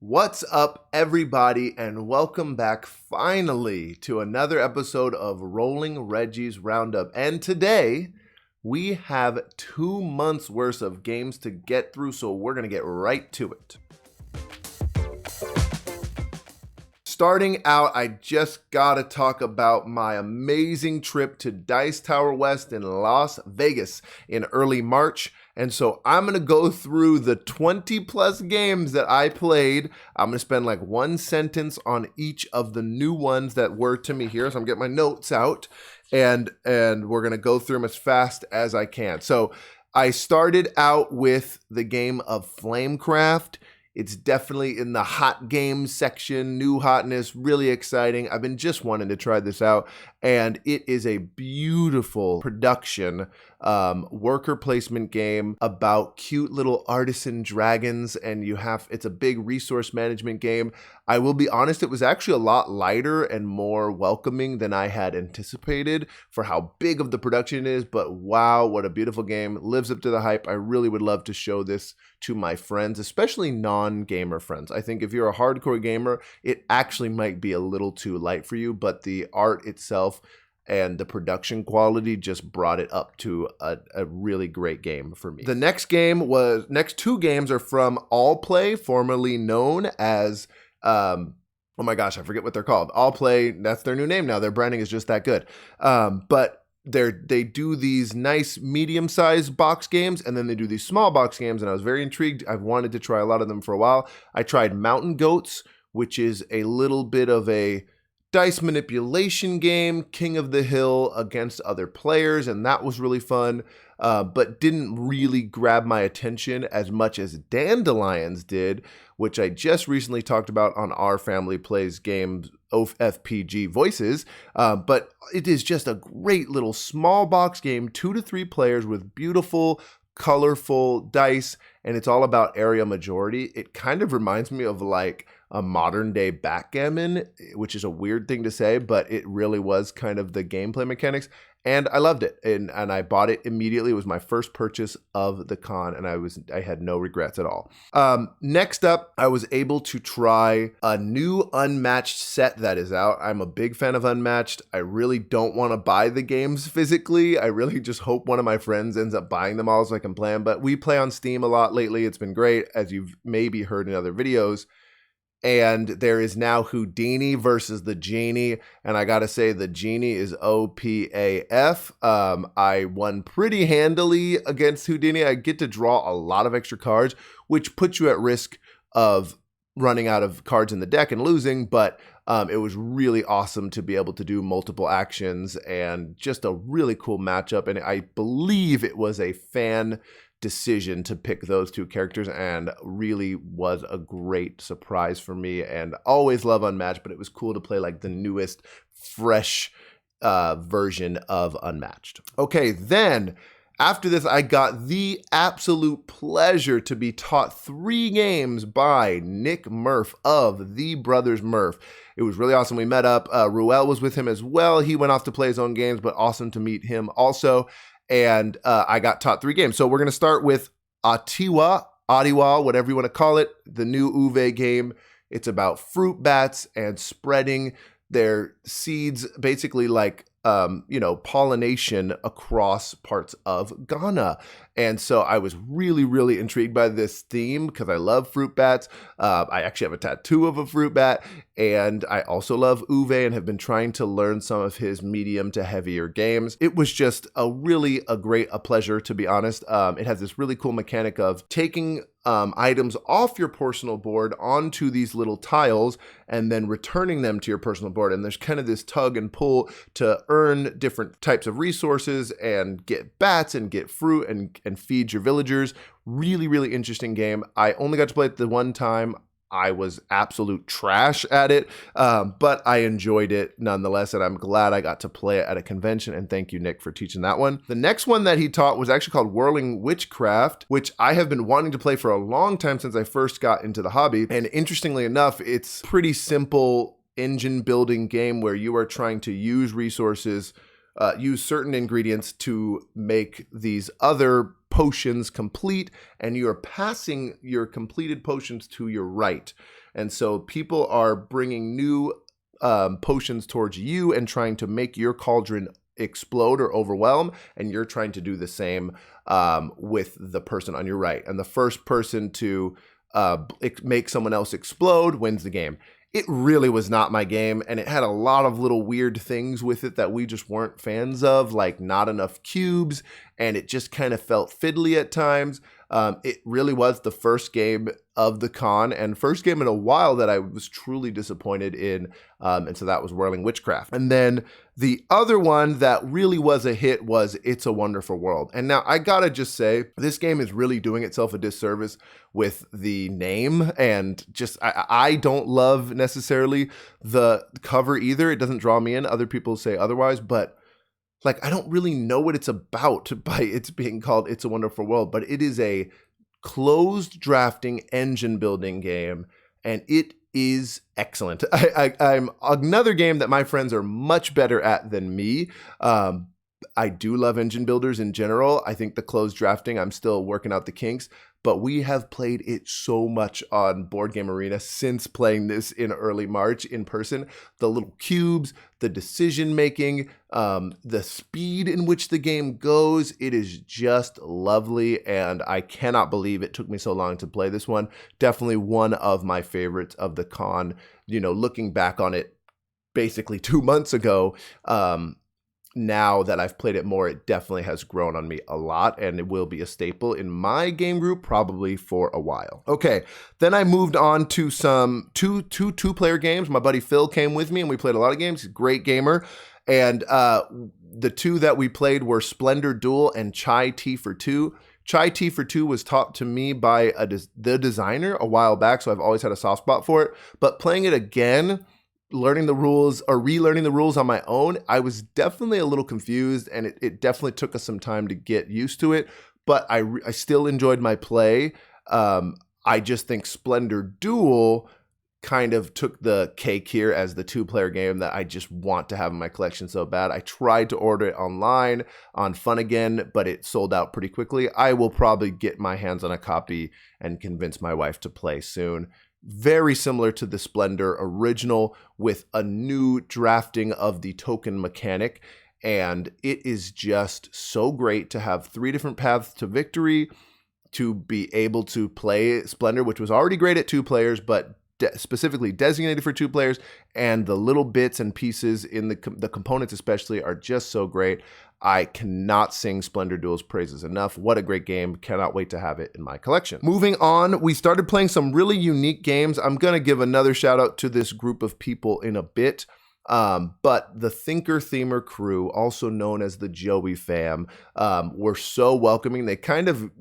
What's up, everybody, and welcome back finally to another episode of Rolling Reggie's Roundup. And today, we have 2 months worth of games to get through, so we're going to get right to it. Starting out, I just gotta talk about my amazing trip to Dice Tower West in Las Vegas in early March. And so I'm gonna go through the 20 plus games that I played. I'm gonna spend like one sentence on each of the new ones that were to me here. So I'm getting my notes out and we're gonna go through them as fast as I can. So I started out with the game of Flamecraft. It's definitely in the hot games section, new hotness, really exciting. I've been just wanting to try this out, and it is a beautiful production worker placement game about cute little artisan dragons, and it's a big resource management game. I will be honest, it was actually a lot lighter and more welcoming than I had anticipated for how big of the production is, but wow, what a beautiful game. Lives up to the hype. I really would love to show this to my friends, especially non-gamer friends. I think if you're a hardcore gamer, it actually might be a little too light for you, but the art itself and the production quality just brought it up to a really great game for me. The next two games are from All Play, formerly known as, oh my gosh, I forget what they're called. All Play, that's their new name now. Their branding is just that good. But they do these nice medium-sized box games, and then they do these small box games, and I was very intrigued. I've wanted to try a lot of them for a while. I tried Mountain Goats, which is a little bit of a dice manipulation game, King of the Hill against other players, and that was really fun, but didn't really grab my attention as much as Dandelions did, which I just recently talked about on our Family Plays Games FPG Voices, but it is just a great little small box game, 2 to 3 players with beautiful, colorful dice, and it's all about area majority. It kind of reminds me of like a modern day backgammon, which is a weird thing to say, but it really was kind of the gameplay mechanics, and I loved it, and I bought it immediately. It was my first purchase of the con, and I had no regrets at all. Next up, I was able to try a new Unmatched set that is out. I'm a big fan of Unmatched. I really don't want to buy the games physically. I really just hope one of my friends ends up buying them all so I can play them, but we play on Steam a lot lately. It's been great, as you've maybe heard in other videos. And there is now Houdini versus the Genie, and I gotta say the Genie is OPAF. I won pretty handily against Houdini. I get to draw a lot of extra cards, which puts you at risk of running out of cards in the deck and losing, but it was really awesome to be able to do multiple actions and just a really cool matchup, and I believe it was a fan decision to pick those two characters, and really was a great surprise for me. And always love Unmatched, but it was cool to play like the newest, fresh version of Unmatched. Okay, then after this, I got the absolute pleasure to be taught 3 games by Nick Murph of The Brothers Murph. It was really awesome. We met up. Ruel was with him as well. He went off to play his own games, but awesome to meet him also. And I got taught 3 games. So we're going to start with Atiwa, whatever you want to call it, the new Uwe game. It's about fruit bats and spreading their seeds, basically like, pollination across parts of Ghana. And so I was really, really intrigued by this theme because I love fruit bats. I actually have a tattoo of a fruit bat, and I also love Uwe and have been trying to learn some of his medium to heavier games. It was just a pleasure, to be honest. It has this really cool mechanic of taking items off your personal board onto these little tiles and then returning them to your personal board. And there's kind of this tug and pull to earn different types of resources and get bats and get fruit and feed your villagers. Really, really interesting game. I only got to play it the one time. I was absolute trash at it, but I enjoyed it nonetheless, and I'm glad I got to play it at a convention, and thank you, Nick, for teaching that one. The next one that he taught was actually called Whirling Witchcraft, which I have been wanting to play for a long time since I first got into the hobby, and interestingly enough, it's pretty simple engine building game where you are trying to use resources, use certain ingredients to make these other potions complete, and you are passing your completed potions to your right. And so people are bringing new potions towards you and trying to make your cauldron explode or overwhelm, and you're trying to do the same with the person on your right. And the first person to make someone else explode wins the game. It really was not my game, and it had a lot of little weird things with it that we just weren't fans of, like not enough cubes, and it just kind of felt fiddly at times. It really was the first game of the con, and first game in a while that I was truly disappointed in, and so that was Whirling Witchcraft. And then the other one that really was a hit was It's a Wonderful World. And now I gotta just say, this game is really doing itself a disservice with the name, and just I don't love necessarily the cover either. It doesn't draw me in. Other people say otherwise, but like, I don't really know what it's about by it's being called It's a Wonderful World, but it is a closed drafting engine building game, and it is excellent. I'm another game that my friends are much better at than me. I do love engine builders in general. I think the closed drafting, I'm still working out the kinks, but we have played it so much on Board Game Arena since playing this in early March in person. The little cubes, the decision making, the speed in which the game goes, it is just lovely, and I cannot believe it took me so long to play this one. Definitely one of my favorites of the con. You know, looking back on it basically 2 months ago, now that I've played it more, it definitely has grown on me a lot, and it will be a staple in my game group probably for a while. Okay, then I moved on to some two-player games. My buddy Phil came with me, and we played a lot of games. He's a great gamer, and the two that we played were Splendor Duel and Chai Tea for Two. Chai Tea for Two was taught to me by the designer a while back, so I've always had a soft spot for it, but playing it again, learning the rules or relearning the rules on my own, I was definitely a little confused, and it definitely took us some time to get used to it, but I still enjoyed my play. I just think Splendor Duel kind of took the cake here as the two-player game that I just want to have in my collection so bad. I tried to order it online on Fun Again, but it sold out pretty quickly. I will probably get my hands on a copy and convince my wife to play soon. Very similar to the Splendor original with a new drafting of the token mechanic. And it is just so great to have 3 different paths to victory, to be able to play Splendor, which was already great at 2 players, but specifically designated for 2 players. And the little bits and pieces in the components especially are just so great. I cannot sing Splendor Duel's praises enough. What a great game. Cannot wait to have it in my collection. Moving on, we started playing some really unique games. I'm going to give another shout out to this group of people in a bit. But the Thinker Themer crew, also known as the Joey fam, were so welcoming. They kind of,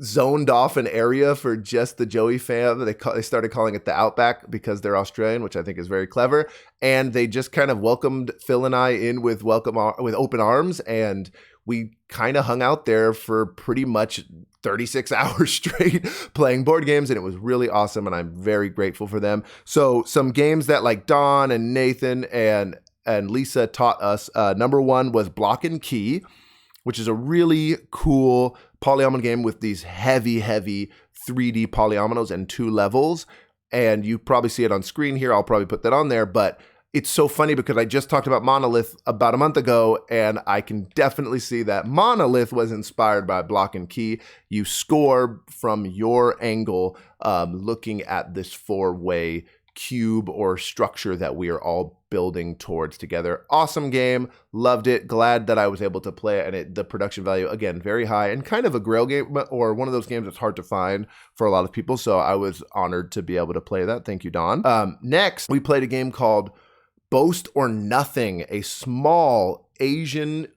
zoned off an area for just the Joey fam. They started calling it the Outback because they're Australian, which I think is very clever. And they just kind of welcomed Phil and I in with open arms, and we kind of hung out there for pretty much 36 hours straight playing board games, and it was really awesome, and I'm very grateful for them. So some games that like Don and Nathan and Lisa taught us, number 1 was Block and Key, which is a really cool polyomino game with these heavy 3D polyominoes and 2 levels. And you probably see it on screen here. I'll probably put that on there, but it's so funny because I just talked about Monolith about a month ago, and I can definitely see that Monolith was inspired by Block and Key. You score from your angle, looking at this 4-way cube or structure that we are all building towards together. Awesome game. Loved it. Glad that I was able to play it, and the production value, again, very high, and kind of a grail game, or one of those games that's hard to find for a lot of people. So I was honored to be able to play that. Thank you, Don. Next, we played a game called Boast or Nothing, a small Asian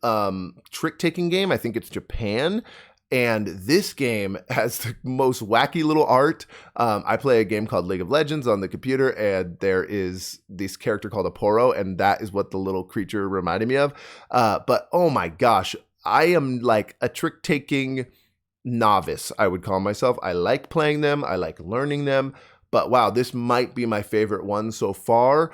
trick-taking game. I think it's Japan. And this game has the most wacky little art. I play a game called League of Legends on the computer, and there is this character called a Poro, and that is what the little creature reminded me of. But oh my gosh, I am like a trick-taking novice, I would call myself. I like playing them. I like learning them. But wow, this might be my favorite one so far.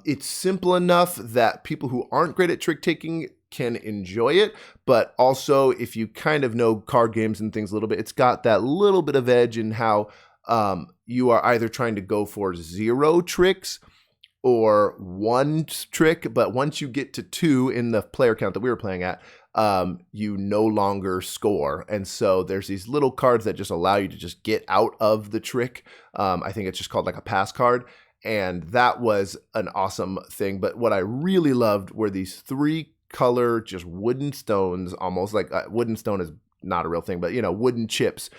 It's simple enough that people who aren't great at trick-taking can enjoy it, but also if you kind of know card games and things a little bit, it's got that little bit of edge in how you are either trying to go for 0 tricks or 1 trick, but once you get to 2 in the player count that we were playing at, you no longer score. And so there's these little cards that just allow you to just get out of the trick. I think it's just called like a pass card. And that was an awesome thing. But what I really loved were these 3 color, just wooden stones, almost like wooden stone is not a real thing, but wooden chips.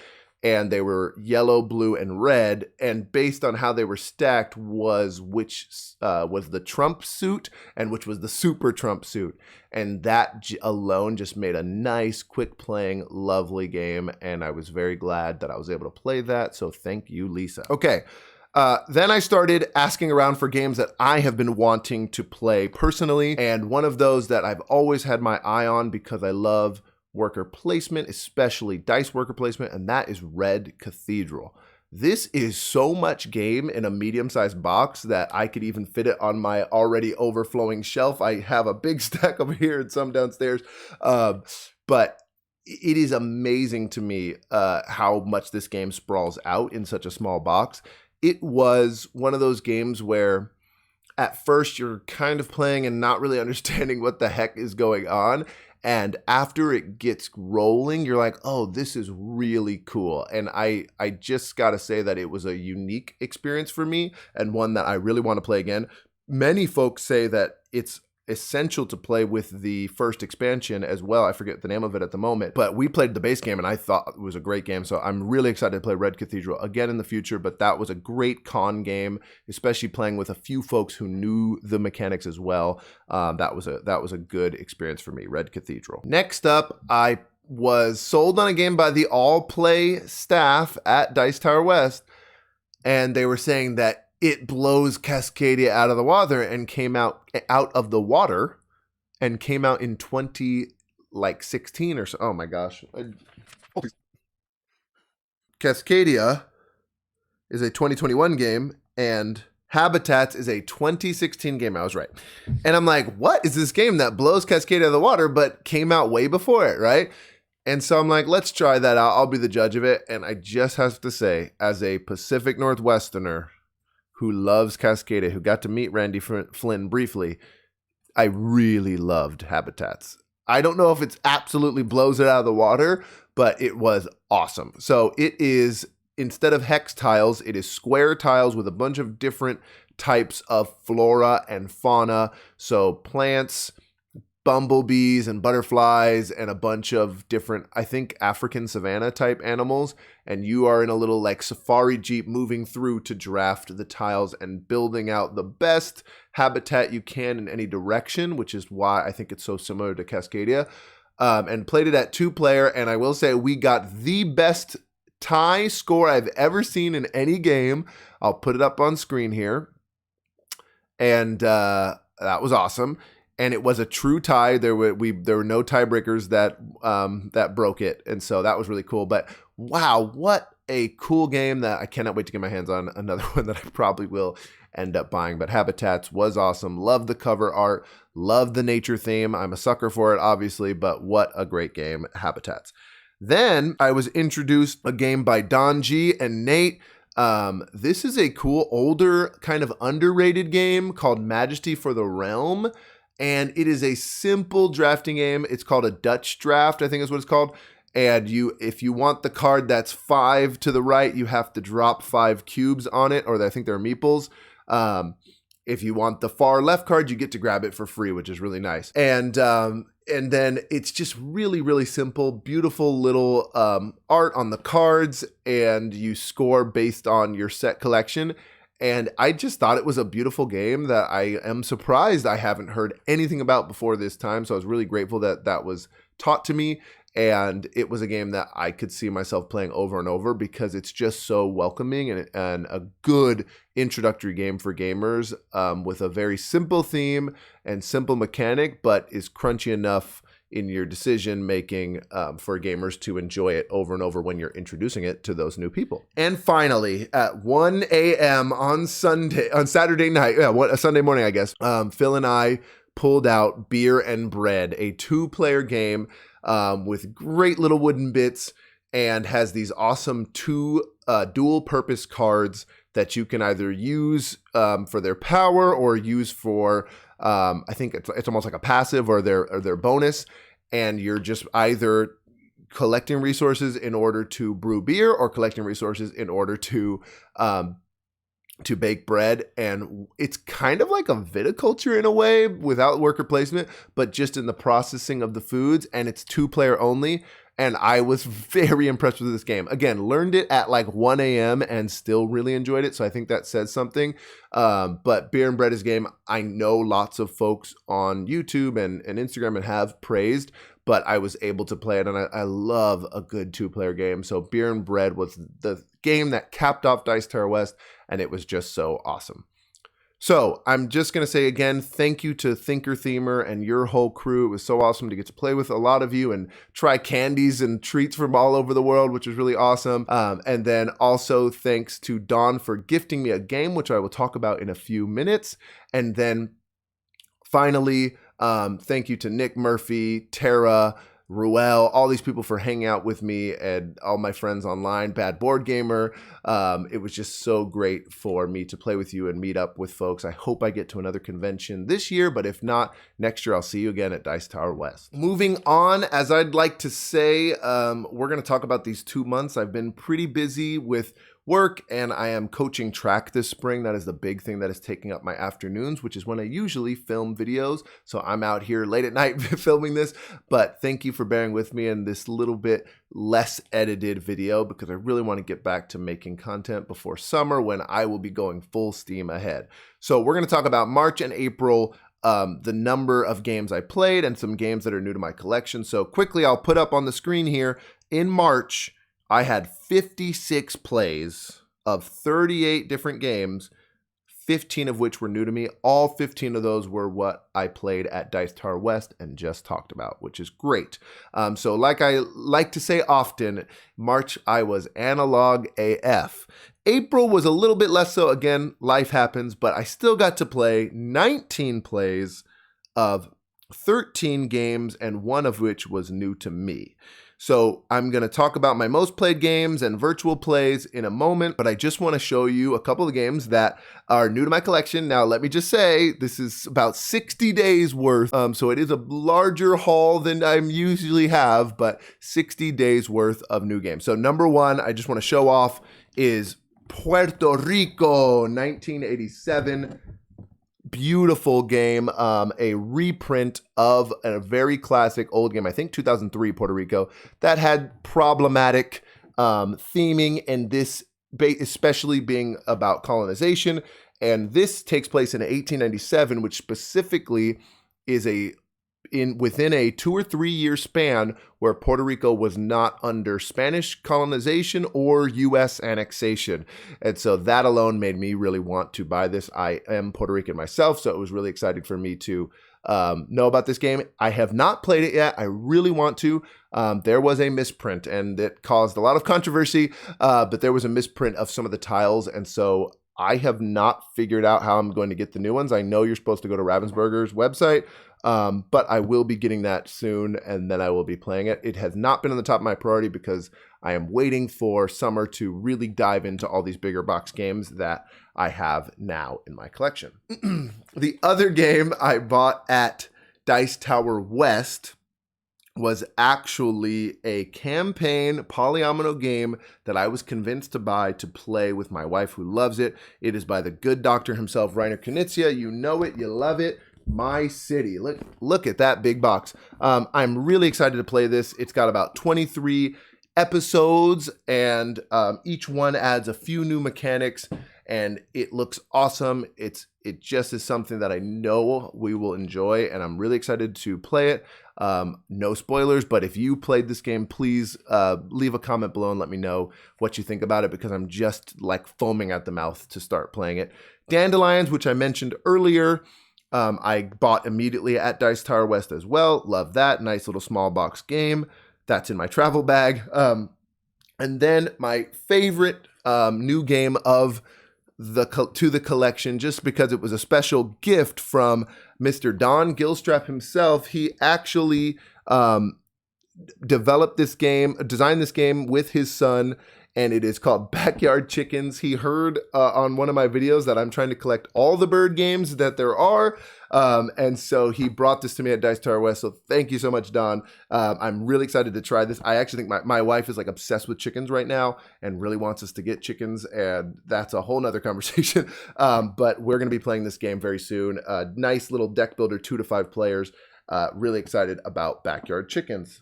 And they were yellow, blue, and red. And based on how they were stacked was which was the Trump suit and which was the super Trump suit. And that alone just made a nice, quick playing, lovely game. And I was very glad that I was able to play that. So thank you, Lisa. Okay. Then I started asking around for games that I have been wanting to play personally. And one of those that I've always had my eye on because I love worker placement, especially dice worker placement, and that is Red Cathedral. This is so much game in a medium-sized box that I could even fit it on my already overflowing shelf. I have a big stack over here and some downstairs, but it is amazing to me how much this game sprawls out in such a small box. It was one of those games where at first you're kind of playing and not really understanding what the heck is going on. And after it gets rolling, you're like, oh, this is really cool. And I just got to say that it was a unique experience for me and one that I really want to play again. Many folks say that it's essential to play with the first expansion as well. I forget the name of it at the moment, but we played the base game and I thought it was a great game. So I'm really excited to play Red Cathedral again in the future, but that was a great con game, especially playing with a few folks who knew the mechanics as well. That was a good experience for me, Red Cathedral. Next up, I was sold on a game by the All Play staff at Dice Tower West, and they were saying that it blows Cascadia out of the water and came out of the water and came out in 2016 or so. Oh my gosh. Cascadia is a 2021 game and Habitats is a 2016 game. I was right. And I'm like, what is this game that blows Cascadia out of the water but came out way before it, right? And so I'm like, let's try that out. I'll be the judge of it. And I just have to say, as a Pacific Northwesterner who loves Cascadia, who got to meet Randy Flynn briefly, I really loved Habitats. I don't know if it's absolutely blows it out of the water, but it was awesome. So it is, instead of hex tiles, it is square tiles with a bunch of different types of flora and fauna. So plants, bumblebees and butterflies and a bunch of different, I think, African savanna type animals. And you are in a little like safari jeep moving through to draft the tiles and building out the best habitat you can in any direction, which is why I think it's so similar to Cascadia. And played it at 2-player. And I will say we got the best tie score I've ever seen in any game. I'll put it up on screen here. And that was awesome. And it was a true tie. There were no tiebreakers that broke it, and so that was really cool. But wow, what a cool game that I cannot wait to get my hands on. Another one that I probably will end up buying. But Habitats was awesome. Love the cover art. Love the nature theme. I'm a sucker for it, obviously. But what a great game, Habitats. Then I was introduced a game by Don G and Nate. This is a cool, older, kind of underrated game called Majesty for the Realm. And it is a simple drafting game. It's called a Dutch draft, I think is what it's called. And if you want the card that's 5 to the right, you have to drop 5 cubes on it, or I think they're meeples. If you want the far left card, you get to grab it for free, which is really nice. And then it's just really, really simple, beautiful little art on the cards, and you score based on your set collection. And I just thought it was a beautiful game that I am surprised I haven't heard anything about before this time. So I was really grateful that that was taught to me. And it was a game that I could see myself playing over and over because it's just so welcoming and a good introductory game for gamers with a very simple theme and simple mechanic, but is crunchy enough in your decision making for gamers to enjoy it over and over when you're introducing it to those new people. And finally, at 1 a.m. on Saturday night, a Sunday morning, I guess, Phil and I pulled out Beer and Bread, a 2-player game with great little wooden bits, and has these awesome 2 dual-purpose cards that you can either use for their power or use for, I think it's almost like a passive or their bonus, and you're just either collecting resources in order to brew beer or collecting resources in order to bake bread. And it's kind of like a viticulture in a way without worker placement, but just in the processing of the foods, and it's 2-player only. And I was very impressed with this game. Again, learned it at like 1 a.m. and still really enjoyed it. So I think that says something. But Beer and Bread is a game I know lots of folks on YouTube and Instagram and have praised, but I was able to play it, and I love a good 2-player game. So Beer and Bread was the game that capped off Dice Tower West, and it was just so awesome. So I'm just going to say again, thank you to Thinker Themer and your whole crew. It was so awesome to get to play with a lot of you and try candies and treats from all over the world, which was really awesome. And then also thanks to Dawn for gifting me a game, which I will talk about in a few minutes. And then finally, thank you to Nick Murphy, Tara, Ruel, all these people for hanging out with me, and all my friends online, Bad Board Gamer. It was just so great for me to play with you and meet up with folks. I hope I get to another convention this year, but if not, next year I'll see you again at Dice Tower West. Moving on, as I'd like to say, we're going to talk about these 2 months. I've been pretty busy with work, and I am coaching track this spring. That is the big thing that is taking up my afternoons, which is when I usually film videos. So I'm out here late at night filming this, but thank you for bearing with me in this little bit less edited video, because I really want to get back to making content before summer when I will be going full steam ahead. So we're going to talk about March and April, the number of games I played and some games that are new to my collection. So quickly, I'll put up on the screen here. In March, I had 56 plays of 38 different games, 15 of which were new to me. All 15 of those were what I played at Dice Tower West and just talked about, which is great. So like I like to say often, March I was analog AF. April was a little bit less so. Again, life happens, but I still got to play 19 plays of 13 games, and one of which was new to me. So I'm going to talk about my most played games and virtual plays in a moment, but I just want to show you a couple of games that are new to my collection. Now, let me just say, this is about 60 days worth, so it is a larger haul than I usually have, but 60 days worth of new games. So number one, I just want to show off is Puerto Rico, 1987. Beautiful game, a reprint of a very classic old game, I think 2003 Puerto Rico, that had problematic theming, and this especially being about colonization. And this takes place in 1897, which specifically is within a 2 or 3 year span where Puerto Rico was not under Spanish colonization or U.S. annexation. And so that alone made me really want to buy this. I am Puerto Rican myself, so it was really exciting for me to know about this game. I have not played it yet. I really want to. There was a misprint, and it caused a lot of controversy, but there was a misprint of some of the tiles, and so I have not figured out how I'm going to get the new ones. I know you're supposed to go to Ravensburger's website, but I will be getting that soon, and then I will be playing it. It has not been on the top of my priority because I am waiting for summer to really dive into all these bigger box games that I have now in my collection. The other game I bought at Dice Tower West was actually a campaign polyomino game that I was convinced to buy to play with my wife, who loves it. It is by the good doctor himself, Reiner Knizia. You know it, you love it. My City. Look at that big box. I'm really excited to play this. It's got about 23 episodes, and each one adds a few new mechanics, and it looks awesome. It just is something that I know we will enjoy, and I'm really excited to play it. No spoilers, but if you played this game, please leave a comment below and let me know what you think about it, because I'm just like foaming at the mouth to start playing it. Dandelions, which I mentioned earlier, I bought immediately at Dice Tower West as well. Love that. Nice little small box game. That's in my travel bag. And then my favorite new game of to the collection just because it was a special gift from Mr. Don Gilstrap himself. He actually designed this game with his son, and it is called Backyard Chickens. He heard on one of my videos that I'm trying to collect all the bird games that there are, and so he brought this to me at Dice Tower West, so thank you so much, Don. I'm really excited to try this. I actually think my wife is like obsessed with chickens right now and really wants us to get chickens, and that's a whole nother conversation, but we're going to be playing this game very soon. Nice little deck builder, 2 to 5 players. Really excited about Backyard Chickens.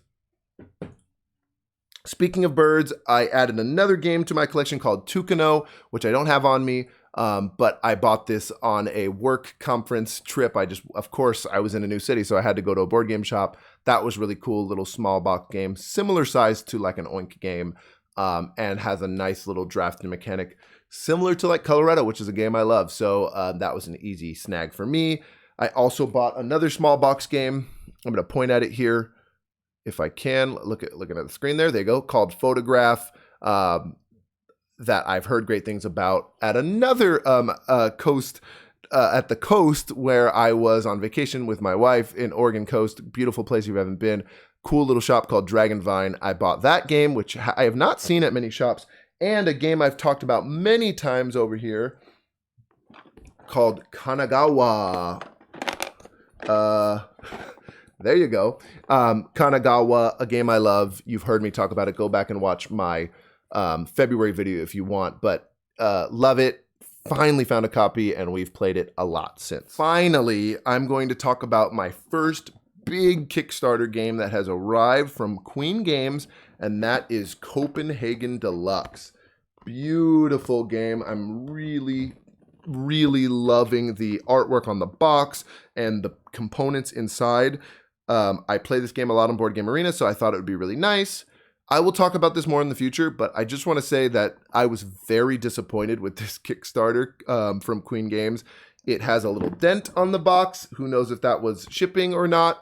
Speaking of birds, I added another game to my collection called Tucano, which I don't have on me, but I bought this on a work conference trip. Of course, I was in a new city, so I had to go to a board game shop. That was really cool, little small box game, similar size to like an Oink game, and has a nice little drafting mechanic, similar to like Colorado, which is a game I love. So that was an easy snag for me. I also bought another small box game. I'm going to point at it here if I can. Looking at the screen there. There you go. Called Photograph. That I've heard great things about at another coast, at the coast where I was on vacation with my wife in Oregon Coast. Beautiful place if you haven't been. Cool little shop called Dragonvine. I bought that game, which I have not seen at many shops, and a game I've talked about many times over here called Kanagawa. There you go. Kanagawa, a game I love. You've heard me talk about it. Go back and watch my February video if you want, but love it. Finally found a copy, and we've played it a lot since. Finally, I'm going to talk about my first big Kickstarter game that has arrived from Queen Games, and that is Copenhagen Deluxe. Beautiful game. I'm really loving the artwork on the box and the components inside. I play this game a lot on Board Game Arena, so I thought it would be really nice. I will talk about this more in the future, but I just want to say that I was very disappointed with this Kickstarter from Queen Games. It has a little dent on the box. Who knows if that was shipping or not.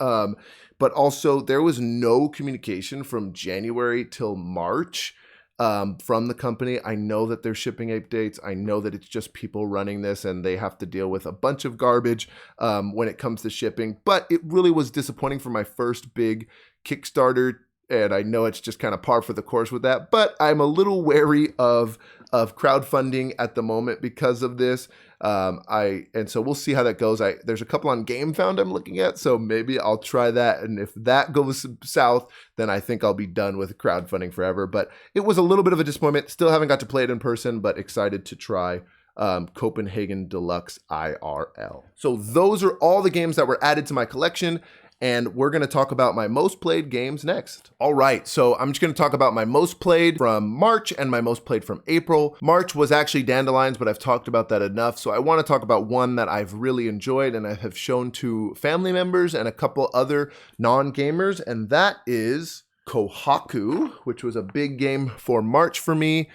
But also, there was no communication from January till March from the company. I know that there's shipping updates. I know that it's just people running this and they have to deal with a bunch of garbage when it comes to shipping. But it really was disappointing for my first big Kickstarter. And I know it's just kind of par for the course with that, but I'm a little wary of crowdfunding at the moment because of this. And so we'll see how that goes. There's a couple on GameFound I'm looking at, so maybe I'll try that. And if that goes south, then I think I'll be done with crowdfunding forever. But it was a little bit of a disappointment. Still haven't got to play it in person, but excited to try Copenhagen Deluxe IRL. So those are all the games that were added to my collection. And we're going to talk about my most played games next. All right, so I'm just going to talk about my most played from March and my most played from April. March was actually Dandelions, but I've talked about that enough. So I want to talk about one that I've really enjoyed and I have shown to family members and a couple other non-gamers, and that is Kohaku, which was a big game for March for me.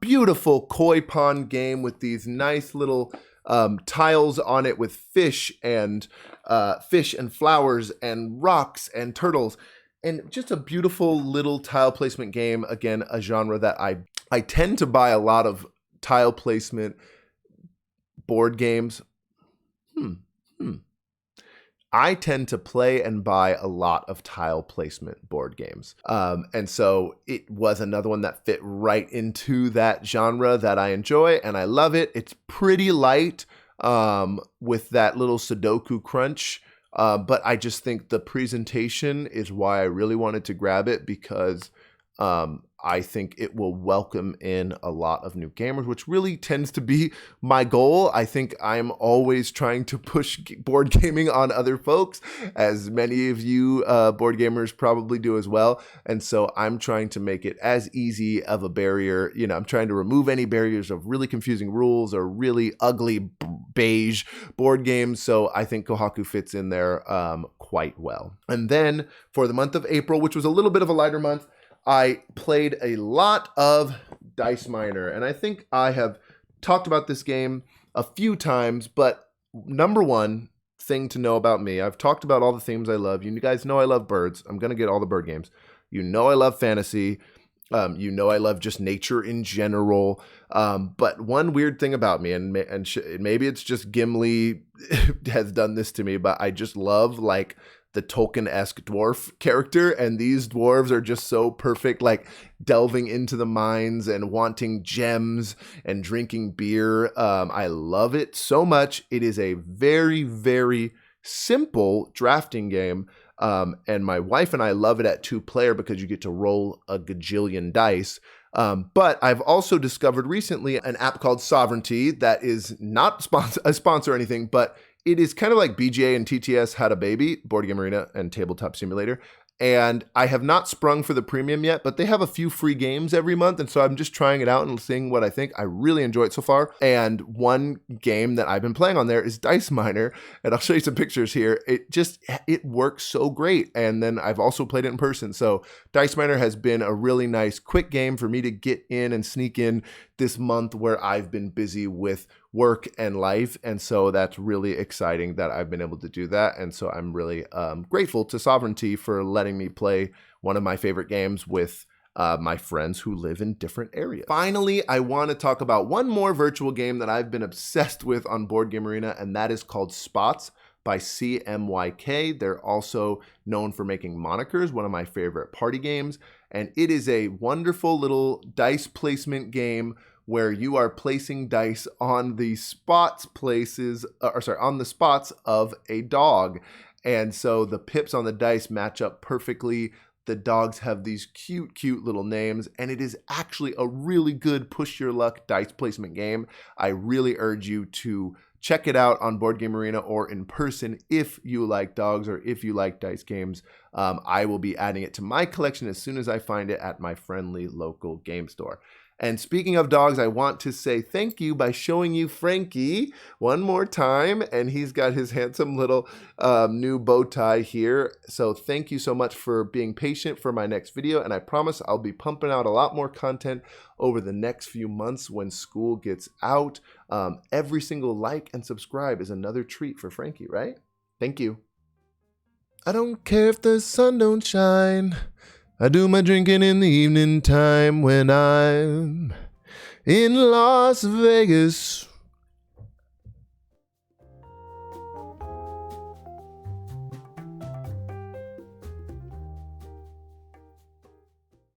Beautiful koi pond game with these nice little tiles on it with fish and flowers and rocks and turtles, and just a beautiful little tile placement game. Again, a genre that I tend to buy a lot of tile placement board games. I tend to play and buy a lot of tile placement board games. And so it was another one that fit right into that genre that I enjoy and I love it. It's pretty light with that little Sudoku crunch. But I just think the presentation is why I really wanted to grab it, because I think it will welcome in a lot of new gamers, which really tends to be my goal. I think I'm always trying to push board gaming on other folks, as many of you board gamers probably do as well. And so I'm trying to make it as easy of a barrier. You know, I'm trying to remove any barriers of really confusing rules or really ugly beige board games. So I think Kohaku fits in there quite well. And then for the month of April, which was a little bit of a lighter month, I played a lot of Dice Miner, and I think I have talked about this game a few times, but number one thing to know about me, I've talked about all the themes I love. You guys know I love birds. I'm going to get all the bird games. You know I love fantasy. You know, I love just nature in general. But one weird thing about me, and maybe it's just Gimli has done this to me, but I just love like the Tolkien-esque dwarf character, and these dwarves are just so perfect, like delving into the mines and wanting gems and drinking beer. I love it so much. It is a very, very simple drafting game. And my wife and I love it at 2-player because you get to roll a gajillion dice. But I've also discovered recently an app called Sovereignty that is not a sponsor or anything, but it is kind of like BGA and TTS had a baby, Board Game Arena and Tabletop Simulator. And I have not sprung for the premium yet, but they have a few free games every month. And so I'm just trying it out and seeing what I think. I really enjoy it so far. And one game that I've been playing on there is Dice Miner. And I'll show you some pictures here. It works so great. And then I've also played it in person. So Dice Miner has been a really nice quick game for me to get in and sneak in this month where I've been busy with work and life. And so that's really exciting that I've been able to do that. And so I'm really grateful to Sovereignty for letting me play one of my favorite games with my friends who live in different areas. Finally, I want to talk about one more virtual game that I've been obsessed with on Board Game Arena, and that is called Spots by CMYK. They're also known for making Monikers, one of my favorite party games. And it is a wonderful little dice placement game where you are placing dice on the spots on the spots of a dog. And so the pips on the dice match up perfectly. The dogs have these cute, cute little names, and it is actually a really good push your luck dice placement game. I really urge you to check it out on Board Game Arena or in person if you like dogs or if you like dice games. I will be adding it to my collection as soon as I find it at my friendly local game store. And speaking of dogs, I want to say thank you by showing you Frankie one more time. And he's got his handsome little new bow tie here. So thank you so much for being patient for my next video. And I promise I'll be pumping out a lot more content over the next few months when school gets out. Every single like and subscribe is another treat for Frankie, right? Thank you. I don't care if the sun don't shine. I do my drinking in the evening time when I'm in Las Vegas.